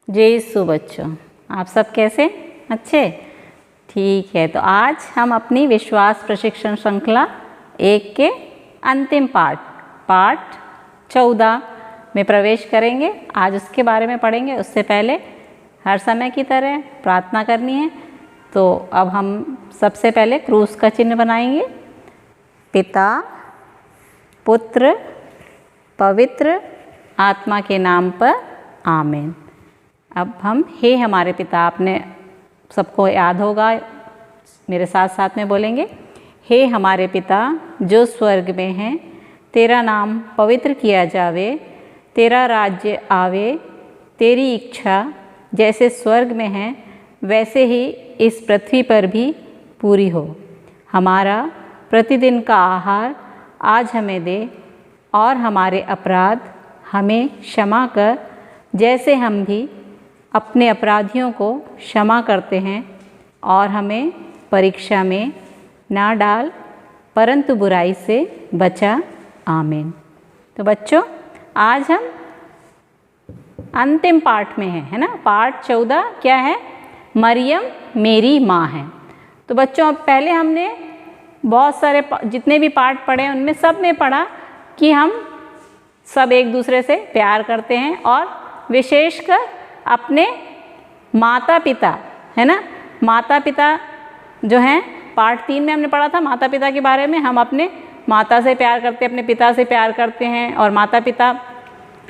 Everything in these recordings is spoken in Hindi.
जय यीशु बच्चों, आप सब कैसे? अच्छे? ठीक है, तो आज हम अपनी विश्वास प्रशिक्षण श्रृंखला 1 के अंतिम पाठ 14 में प्रवेश करेंगे। आज उसके बारे में पढ़ेंगे। उससे पहले हर समय की तरह प्रार्थना करनी है। तो अब हम सबसे पहले क्रूस का चिन्ह बनाएंगे। पिता, पुत्र, पवित्र आत्मा के नाम पर आमीन। अब हम हे हमारे पिता, आपने सबको याद होगा, मेरे साथ साथ में बोलेंगे। हे हमारे पिता जो स्वर्ग में हैं, तेरा नाम पवित्र किया जावे, तेरा राज्य आवे, तेरी इच्छा जैसे स्वर्ग में है वैसे ही इस पृथ्वी पर भी पूरी हो। हमारा प्रतिदिन का आहार आज हमें दे, और हमारे अपराध हमें क्षमा कर जैसे हम भी अपने अपराधियों को क्षमा करते हैं, और हमें परीक्षा में ना डाल परंतु बुराई से बचा। आमीन। तो बच्चों, आज हम अंतिम पाठ में हैं, है ना। पाठ 14 क्या है? मरियम मेरी माँ है। तो बच्चों, अब पहले हमने बहुत सारे जितने भी पाठ पढ़े उनमें सब में पढ़ा कि हम सब एक दूसरे से प्यार करते हैं, और विशेषकर अपने माता पिता, है ना। माता पिता जो हैं, पाठ 3 में हमने पढ़ा था माता पिता के बारे में। हम अपने माता से प्यार करते हैं, अपने पिता से प्यार करते हैं, और माता पिता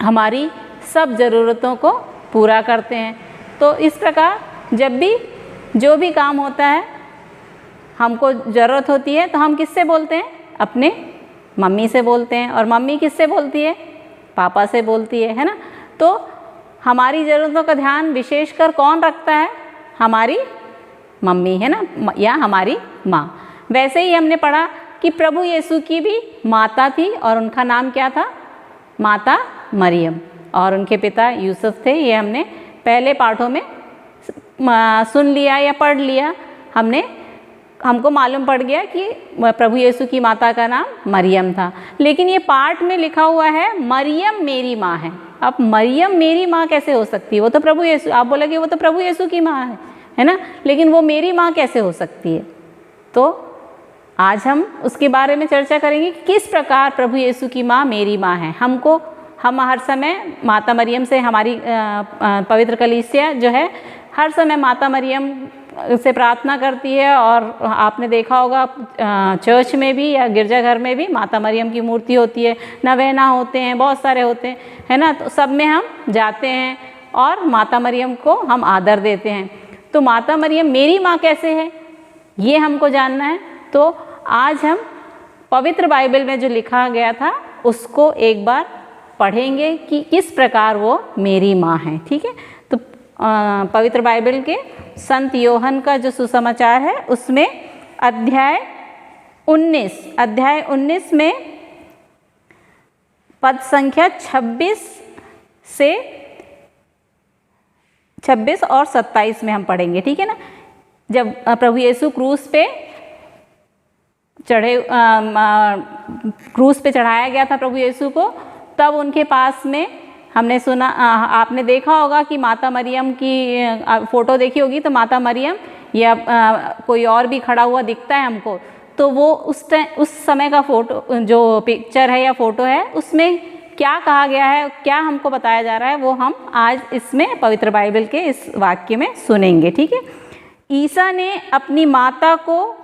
हमारी सब ज़रूरतों को पूरा करते हैं। तो इस प्रकार जब भी जो भी काम होता है, हमको ज़रूरत होती है, तो हम किससे बोलते हैं? अपने मम्मी से बोलते हैं। और मम्मी किससे बोलती है? पापा से बोलती है ना। तो हमारी ज़रूरतों का ध्यान विशेषकर कौन रखता है? हमारी मम्मी, है ना, या हमारी माँ। वैसे ही हमने पढ़ा कि प्रभु यीशु की भी माता थी, और उनका नाम क्या था? माता मरियम, और उनके पिता यूसुफ थे। ये हमने पहले पाठों में सुन लिया या पढ़ लिया। हमको मालूम पड़ गया कि प्रभु यीशु की माता का नाम मरियम था। लेकिन ये पाठ में लिखा हुआ है मरियम मेरी माँ है। अब मरियम मेरी माँ कैसे हो सकती है? वो तो प्रभु यीशु, आप बोलोगे वो तो प्रभु यीशु की माँ है ना, लेकिन वो मेरी माँ कैसे हो सकती है? तो आज हम उसके बारे में चर्चा करेंगे कि किस प्रकार प्रभु यीशु की माँ मेरी माँ है। हम हर समय माता मरियम से, हमारी पवित्र कलीसिया जो है हर समय माता मरियम से प्रार्थना करती है। और आपने देखा होगा चर्च में भी या गिरजाघर में भी माता मरियम की मूर्ति होती है, नवेना होते हैं, बहुत सारे होते हैं, है ना। तो सब में हम जाते हैं और माता मरियम को हम आदर देते हैं। तो माता मरियम मेरी माँ कैसे है, ये हमको जानना है। तो आज हम पवित्र बाइबल में जो लिखा गया था उसको एक बार पढ़ेंगे कि किस प्रकार वो मेरी माँ है। ठीक है। तो पवित्र बाइबल के संत योहन का जो सुसमाचार है उसमें अध्याय 19 में पद संख्या 26 और 27 में हम पढ़ेंगे। ठीक है ना। जब प्रभु यीशु क्रूस पे चढ़ाया गया था प्रभु यीशु को, तब उनके पास में हमने सुना, आपने देखा होगा कि माता मरियम की फ़ोटो देखी होगी, तो माता मरियम या कोई और भी खड़ा हुआ दिखता है हमको। तो वो उस समय का फ़ोटो, जो पिक्चर है या फ़ोटो है, उसमें क्या कहा गया है, क्या हमको बताया जा रहा है, वो हम आज इसमें पवित्र बाइबल के इस वाक्य में सुनेंगे। ठीक है। ईसा ने अपनी माता को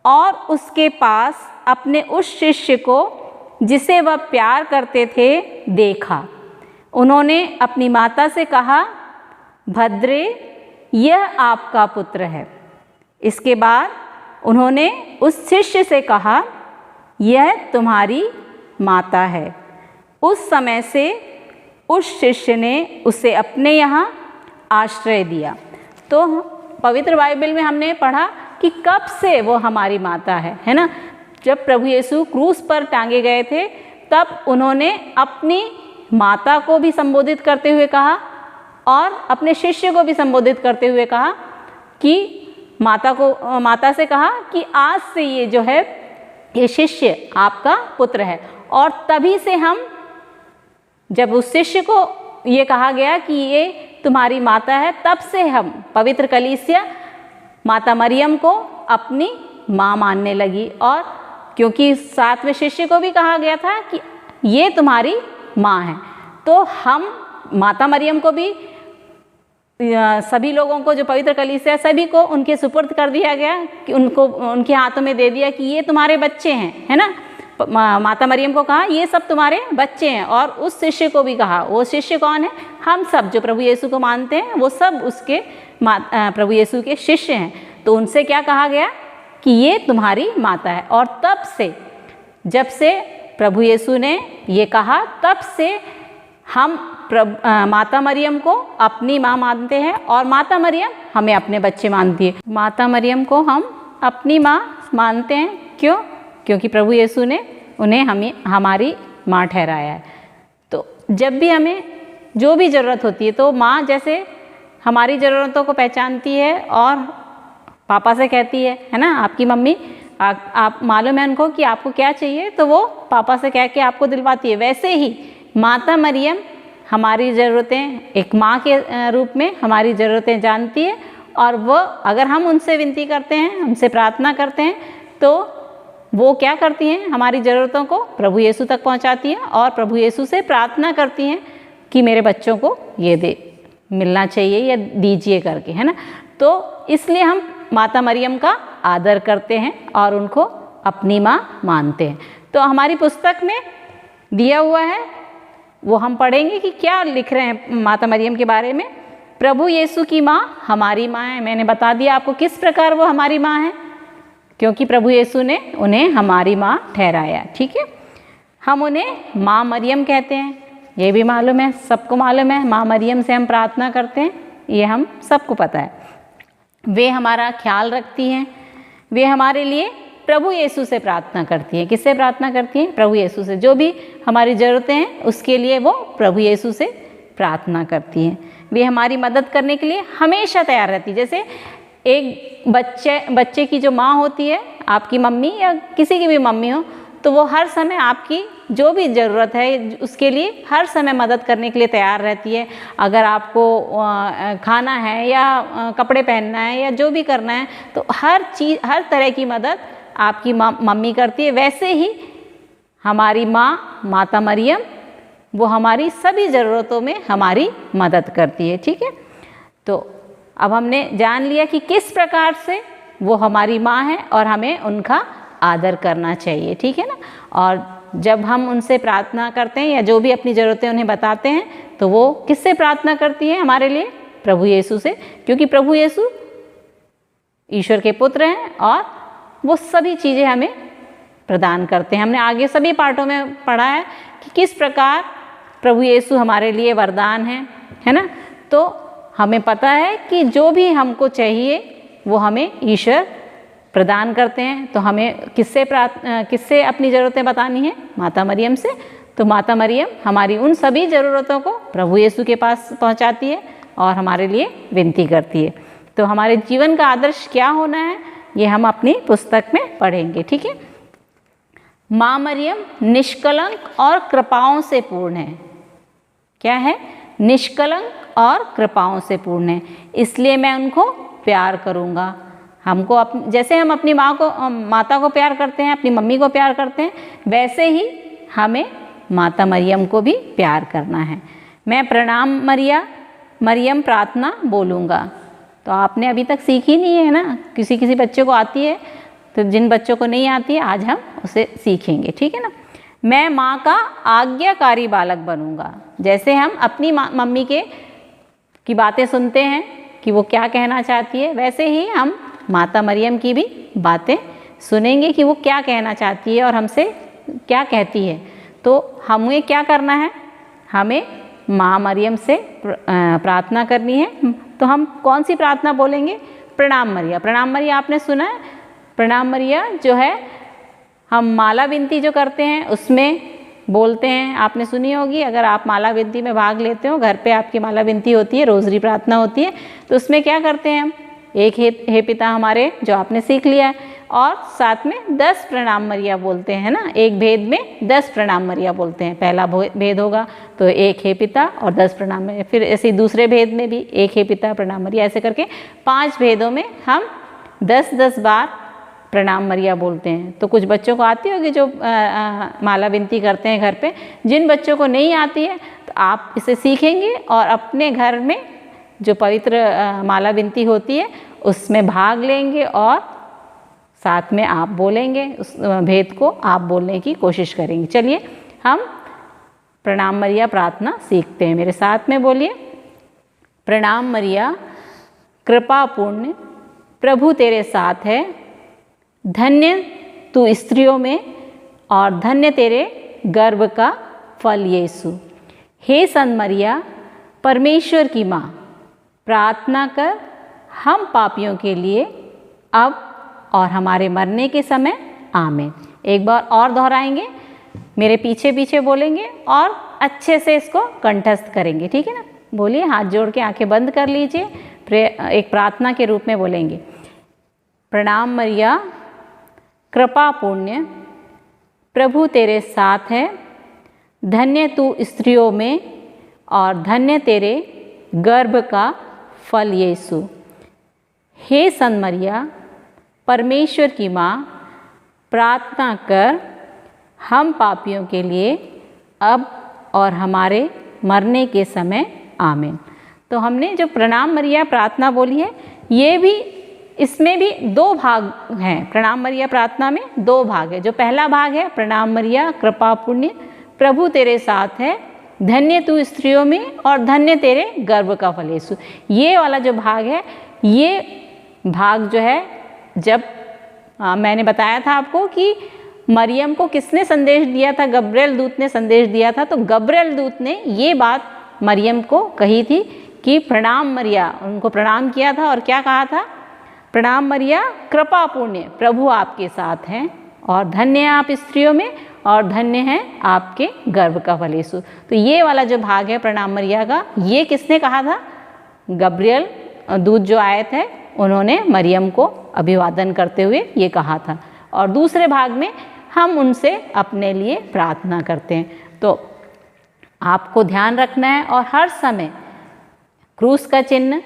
और उसके पास अपने उस शिष्य को जिसे वह प्यार करते थे देखा। उन्होंने अपनी माता से कहा, भद्रे, यह आपका पुत्र है। इसके बाद उन्होंने उस शिष्य से कहा, यह तुम्हारी माता है। उस समय से उस शिष्य ने उसे अपने यहाँ आश्रय दिया। तो पवित्र बाइबल में हमने पढ़ा कि कब से वो हमारी माता है ना। जब प्रभु यीशु क्रूस पर टांगे गए थे, तब उन्होंने अपनी माता को भी संबोधित करते हुए कहा, और अपने शिष्य को भी संबोधित करते हुए कहा कि माता से कहा कि आज से ये जो है, ये शिष्य आपका पुत्र है। और तभी से हम, जब उस शिष्य को ये कहा गया कि ये तुम्हारी माता है, तब से हम पवित्र कलीसिया माता मरियम को अपनी माँ मानने लगी। और क्योंकि 7वें शिष्य को भी कहा गया था कि ये तुम्हारी माँ है, तो हम माता मरियम को भी सभी लोगों को जो पवित्र कलीसिया सभी को उनके सुपुर्द कर दिया गया कि उनको उनके हाथों में दे दिया कि ये तुम्हारे बच्चे हैं, है ना। माता मरियम को कहा ये सब तुम्हारे बच्चे हैं, और उस शिष्य को भी कहा। वो शिष्य कौन है? हम सब जो प्रभु यीशु को मानते हैं वो सब उसके प्रभु यीशु के शिष्य हैं। तो उनसे क्या कहा गया कि ये तुम्हारी माता है। और तब से, जब से प्रभु यीशु ने ये कहा, तब से हम माता मरियम को अपनी माँ मानते हैं और माता मरियम हमें अपने बच्चे मानती है। माता मरियम को हम अपनी माँ मानते हैं। क्यों? क्योंकि प्रभु यीशु ने उन्हें हमारी माँ ठहराया है। तो जब भी हमें जो भी ज़रूरत होती है, तो माँ जैसे हमारी ज़रूरतों को पहचानती है और पापा से कहती है ना। आपकी मम्मी आप मालूम है उनको कि आपको क्या चाहिए, तो वो पापा से कह के आपको दिलवाती है। वैसे ही माता मरियम हमारी ज़रूरतें एक माँ के रूप में हमारी ज़रूरतें जानती है, और वो अगर हम उनसे विनती करते हैं, उनसे प्रार्थना करते हैं, तो वो क्या करती हैं? हमारी ज़रूरतों को प्रभु यीशु तक पहुंचाती हैं और प्रभु यीशु से प्रार्थना करती हैं कि मेरे बच्चों को ये दे मिलना चाहिए या दीजिए करके, है ना। तो इसलिए हम माता मरियम का आदर करते हैं और उनको अपनी माँ मानते हैं। तो हमारी पुस्तक में दिया हुआ है, वो हम पढ़ेंगे कि क्या लिख रहे हैं माता मरियम के बारे में। प्रभु यीशु की माँ हमारी माँ है। मैंने बता दिया आपको किस प्रकार वो हमारी माँ है, क्योंकि प्रभु यीशु ने उन्हें हमारी माँ ठहराया। ठीक है, हम उन्हें माँ मरियम कहते हैं, ये भी मालूम है, सबको मालूम है। माँ मरियम से हम प्रार्थना करते हैं, ये हम सबको पता है। वे हमारा ख्याल रखती हैं, वे हमारे लिए प्रभु यीशु से प्रार्थना करती हैं। किससे प्रार्थना करती हैं? प्रभु यीशु से। जो भी हमारी ज़रूरतें हैं उसके लिए वो प्रभु यीशु से प्रार्थना करती हैं। वे हमारी मदद करने के लिए हमेशा तैयार रहती है। जैसे एक बच्चे की जो माँ होती है, आपकी मम्मी या किसी की भी मम्मी हो, तो वो हर समय आपकी जो भी ज़रूरत है उसके लिए हर समय मदद करने के लिए तैयार रहती है। अगर आपको खाना है या कपड़े पहनना है या जो भी करना है, तो हर तरह की मदद आपकी मम्मी करती है। वैसे ही हमारी माँ माता मरियम, वो हमारी सभी ज़रूरतों में हमारी मदद करती है। ठीक है, तो अब हमने जान लिया कि किस प्रकार से वो हमारी माँ है और हमें उनका आदर करना चाहिए। ठीक है ना। और जब हम उनसे प्रार्थना करते हैं या जो भी अपनी ज़रूरतें उन्हें बताते हैं, तो वो किससे प्रार्थना करती हैं हमारे लिए? प्रभु यीशु से, क्योंकि प्रभु यीशु ईश्वर के पुत्र हैं और वो सभी चीज़ें हमें प्रदान करते हैं। हमने आगे सभी पाठों में पढ़ा है कि किस प्रकार प्रभु यीशु हमारे लिए वरदान है ना। तो हमें पता है कि जो भी हमको चाहिए वो हमें ईश्वर प्रदान करते हैं। तो हमें किससे अपनी ज़रूरतें बतानी है? माता मरियम से। तो माता मरियम हमारी उन सभी ज़रूरतों को प्रभु यीशु के पास पहुंचाती है और हमारे लिए विनती करती है। तो हमारे जीवन का आदर्श क्या होना है, ये हम अपनी पुस्तक में पढ़ेंगे। ठीक है। माँ मरियम निष्कलंक और कृपाओं से पूर्ण है। क्या है? निष्कलंक और कृपाओं से पूर्ण है, इसलिए मैं उनको प्यार करूँगा। हमको जैसे हम अपनी माता को प्यार करते हैं, अपनी मम्मी को प्यार करते हैं, वैसे ही हमें माता मरियम को भी प्यार करना है। मैं प्रणाम मरियम प्रार्थना बोलूँगा। तो आपने अभी तक सीखी नहीं है ना, किसी बच्चे को आती है, तो जिन बच्चों को नहीं आती है आज हम उसे सीखेंगे। ठीक है ना। मैं माँ का आज्ञाकारी बालक बनूँगा। जैसे हम अपनी मम्मी की बातें सुनते हैं कि वो क्या कहना चाहती है, वैसे ही हम माता मरियम की भी बातें सुनेंगे कि वो क्या कहना चाहती है और हमसे क्या कहती है। तो हमें क्या करना है? हमें माँ मरियम से प्रार्थना करनी है। तो हम कौन सी प्रार्थना बोलेंगे? प्रणाम मरिया। प्रणाम मरिया आपने सुना है? प्रणाम मरिया जो है, हम माला विनती जो करते हैं उसमें बोलते हैं, आपने सुनी होगी। अगर आप माला विनती में भाग लेते हो, घर पे आपकी माला विनती होती है, रोज़री प्रार्थना होती है, तो उसमें क्या करते हैं हम? एक हे पिता हमारे, जो आपने सीख लिया है, और साथ में 10 प्रणाम मरिया बोलते हैं ना, एक भेद में 10 प्रणाम मरिया बोलते हैं। पहला भेद होगा तो एक हे पिता और 10 प्रणाम मरिया, फिर ऐसे दूसरे भेद में भी एक हे पिता प्रणाम मरिया, ऐसे करके 5 भेदों में हम 10-10 बार प्रणाम मरिया बोलते हैं। तो कुछ बच्चों को आती होगी जो माला विनती करते हैं घर पे। जिन बच्चों को नहीं आती है तो आप इसे सीखेंगे और अपने घर में जो पवित्र माला विनती होती है उसमें भाग लेंगे और साथ में आप बोलेंगे, उस भेद को आप बोलने की कोशिश करेंगे। चलिए हम प्रणाम मरिया प्रार्थना सीखते हैं, मेरे साथ में बोलिए। प्रणाम मरिया कृपा पूर्ण, प्रभु तेरे साथ है, धन्य तू स्त्रियों में और धन्य तेरे गर्भ का फल यीशु। हे सन मरिया परमेश्वर की माँ, प्रार्थना कर हम पापियों के लिए अब और हमारे मरने के समय आमीन। एक बार और दोहराएंगे, मेरे पीछे पीछे बोलेंगे और अच्छे से इसको कंठस्थ करेंगे, ठीक है ना। बोलिए, हाथ जोड़ के आंखें बंद कर लीजिए, एक प्रार्थना के रूप में बोलेंगे। प्रणाम मरिया कृपा पुण्य, प्रभु तेरे साथ है, धन्य तू स्त्रियों में और धन्य तेरे गर्भ का फल यीशु। हे सन मरिया परमेश्वर की माँ, प्रार्थना कर हम पापियों के लिए अब और हमारे मरने के समय आमीन। तो हमने जो प्रणाम मरिया प्रार्थना बोली है, ये भी, इसमें भी 2 भाग हैं। प्रणाम मरिया प्रार्थना में 2 भाग है। जो पहला भाग है, प्रणाम मरिया कृपा पुण्य, प्रभु तेरे साथ है, धन्य तू स्त्रियों में और धन्य तेरे गर्भ का फल यीशु। ये वाला जो भाग है, ये भाग जो है, जब मैंने बताया था आपको कि मरियम को किसने संदेश दिया था, गब्रिएल दूत ने संदेश दिया था। तो गब्रिएल दूत ने ये बात मरियम को कही थी कि प्रणाम मरिया, उनको प्रणाम किया था और क्या कहा था, प्रणाम मरिया कृपा पुण्य, प्रभु आपके साथ हैं और धन्य आप स्त्रियों में और धन्य है आपके गर्भ का फल यीशु। तो ये वाला जो भाग है प्रणाम मरिया का, ये किसने कहा था, गब्रिएल दूत जो आए थे उन्होंने मरियम को अभिवादन करते हुए ये कहा था। और दूसरे भाग में हम उनसे अपने लिए प्रार्थना करते हैं। तो आपको ध्यान रखना है और हर समय क्रूस का चिन्ह,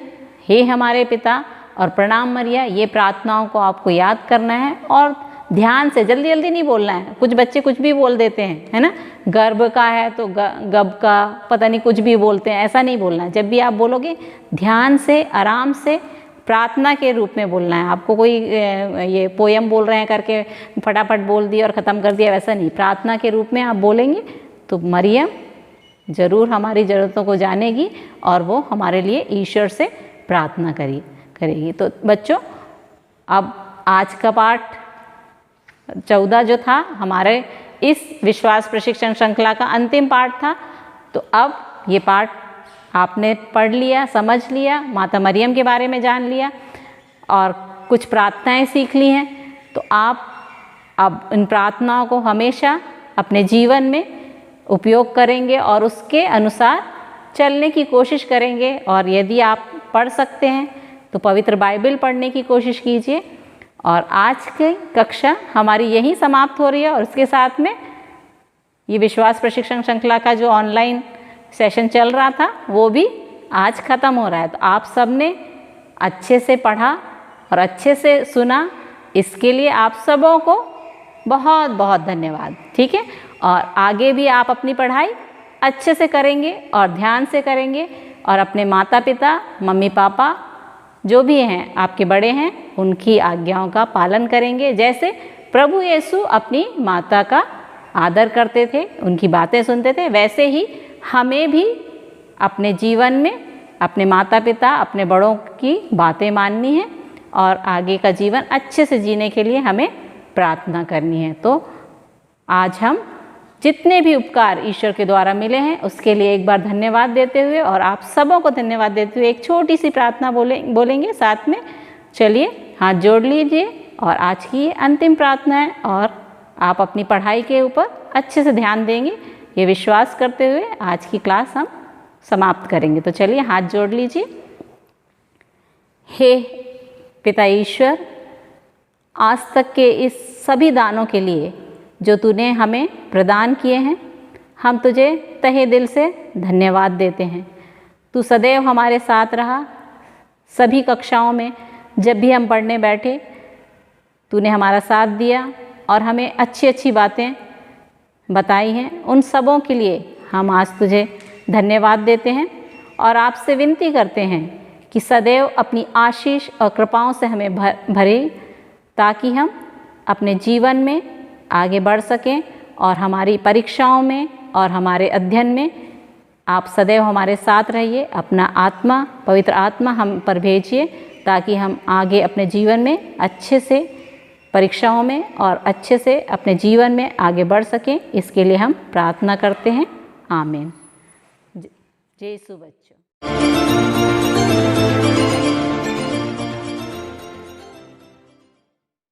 हे हमारे पिता और प्रणाम मरिया, ये प्रार्थनाओं को आपको याद करना है और ध्यान से, जल्दी जल्दी नहीं बोलना है। कुछ बच्चे कुछ भी बोल देते हैं, है ना, गर्भ का है तो गब का पता नहीं कुछ भी बोलते हैं, ऐसा नहीं बोलना है। जब भी आप बोलोगे ध्यान से, आराम से, प्रार्थना के रूप में बोलना है। आपको कोई ये पोयम बोल रहे हैं करके फटाफट बोल दिया और ख़त्म कर दिया, वैसा नहीं। प्रार्थना के रूप में आप बोलेंगे तो मरियम ज़रूर हमारी ज़रूरतों को जानेगी और वो हमारे लिए ईश्वर से प्रार्थना करेगी। तो बच्चों, अब आज का पाठ 14 जो था हमारे इस विश्वास प्रशिक्षण श्रृंखला का अंतिम पाठ था। तो अब ये पाठ आपने पढ़ लिया, समझ लिया, माता मरियम के बारे में जान लिया और कुछ प्रार्थनाएं सीख ली हैं। तो आप अब इन प्रार्थनाओं को हमेशा अपने जीवन में उपयोग करेंगे और उसके अनुसार चलने की कोशिश करेंगे। और यदि आप पढ़ सकते हैं तो पवित्र बाइबल पढ़ने की कोशिश कीजिए। और आज की कक्षा हमारी यहीं समाप्त हो रही है और इसके साथ में ये विश्वास प्रशिक्षण श्रृंखला का जो ऑनलाइन सेशन चल रहा था वो भी आज ख़त्म हो रहा है। तो आप सब ने अच्छे से पढ़ा और अच्छे से सुना, इसके लिए आप सबों को बहुत बहुत धन्यवाद। ठीक है, और आगे भी आप अपनी पढ़ाई अच्छे से करेंगे और ध्यान से करेंगे और अपने माता पिता, मम्मी पापा जो भी हैं, आपके बड़े हैं, उनकी आज्ञाओं का पालन करेंगे। जैसे प्रभु यीशु अपनी माता का आदर करते थे, उनकी बातें सुनते थे, वैसे ही हमें भी अपने जीवन में अपने माता पिता, अपने बड़ों की बातें माननी है और आगे का जीवन अच्छे से जीने के लिए हमें प्रार्थना करनी है। तो आज हम जितने भी उपकार ईश्वर के द्वारा मिले हैं उसके लिए एक बार धन्यवाद देते हुए और आप सबों को धन्यवाद देते हुए एक छोटी सी प्रार्थना बोलेंगे साथ में। चलिए हाथ जोड़ लीजिए और आज की ये अंतिम प्रार्थना है और आप अपनी पढ़ाई के ऊपर अच्छे से ध्यान देंगे, ये विश्वास करते हुए आज की क्लास हम समाप्त करेंगे। तो चलिए हाथ जोड़ लीजिए। हे पिता ईश्वर, आज तक के इस सभी दानों के लिए जो तूने हमें प्रदान किए हैं। हम तुझे तहे दिल से धन्यवाद देते हैं। तू सदैव हमारे साथ रहा। सभी कक्षाओं में जब भी हम पढ़ने बैठे तूने हमारा साथ दिया और हमें अच्छी अच्छी बातें बताई हैं। उन सबों के लिए हम आज तुझे धन्यवाद देते हैं और आपसे विनती करते हैं कि सदैव अपनी आशीष और कृपाओं से हमें भरे, ताकि हम अपने जीवन में आगे बढ़ सकें और हमारी परीक्षाओं में और हमारे अध्ययन में आप सदैव हमारे साथ रहिए। अपना आत्मा, पवित्र आत्मा हम पर भेजिए, ताकि हम आगे अपने जीवन में अच्छे से परीक्षाओं में और अच्छे से अपने जीवन में आगे बढ़ सकें। इसके लिए हम प्रार्थना करते हैं। आमीन। जय यीशु बच्चों।